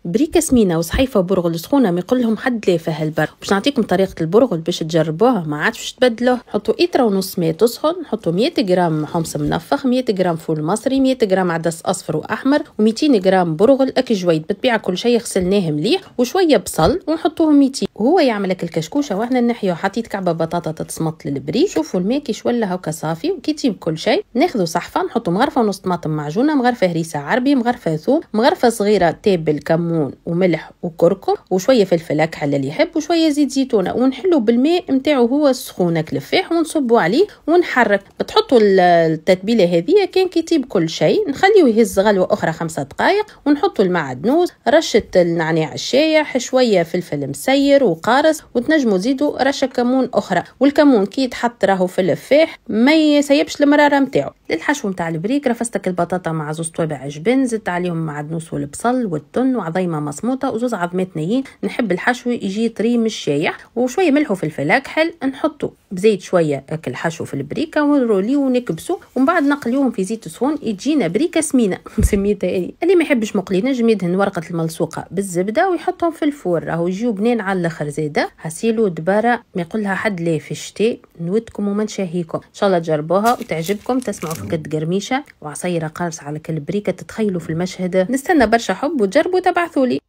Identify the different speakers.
Speaker 1: بريكة سمينة وصحيفة برغل سخونة ما يقول لهم حد لا في هالبر. باش نعطيكم طريقة البرغل باش تجربوها ما عادش باش تبدلوه. حطوا إترة ونص ماء تسخن، نحطوا 100 غرام حمص منفخ، 100 غرام فول مصري، 100 غرام عدس أصفر وأحمر، و200 غرام برغل أكي جويد بالطبيعة كل شيء غسلناه مليح، وشوية بصل ونحطوهم 200 وهو يعمل لك الكشكوشة وحنا نحيو. حطيت كعبة بطاطا تتصمط للبريك. شوفوا الماء كي شولا هكا صافي وكي تجيب كل شيء ناخذوا صحفة نحطوا مغرفة ونص طماطم معجونة، مغرفة هريسة عربي، مغرفة ثوم، مغرفة صغيرة تابل كمون وملح وكركم وشويه فلفل اكحل اللي يحب وشويه زيت زيتونه، ونحلو بالماء نتاعو هو السخونه كلفاح ونصبوا عليه ونحرك. بتحطوا التتبيله هذه كان كي يطيب كل شيء نخليه يهز غلوه اخرى 5 دقائق، ونحطوا المعدنوس، رشه النعناع الشايح، شويه فلفل مسير وقارص، وتنجموا تزيدوا رشه كمون اخرى. والكمون كي يتحط راهو في اللفاح ما يسيبش المراره نتاعو. للحشو نتاع البريك رفستك البطاطا مع زوز توابع جبن، زدت عليهم معدنوس والبصل والثوم وعظيمه مسموطه وزوز عظمات نيين. نحب الحشو يجي طري مش شايح، وشويه ملح وفلفل اكحل. نحطوا بزيت شويه اكل حشو في البريكه ونروليو ونكبسوا، ومن بعد نقليوهم في زيت سخون تجينا بريكه سمينه مسميتها هذه. اللي ما يحبش مقلي نجم يدهن ورقه الملصوقه بالزبده ويحطهم في الفور راهو يجيو بنين على الاخر. زاده حسيلو دباره ما يقولها حد لا في الشتاء. نودكم وما نشهيكم ان شاء الله تجربوها وتعجبكم. تسمعوا فكة قرميشه وعصيره قارصه على كل بريكه، تتخيلوا في المشهد. نستنى برشا حب وتجربوا تبعثوا لي.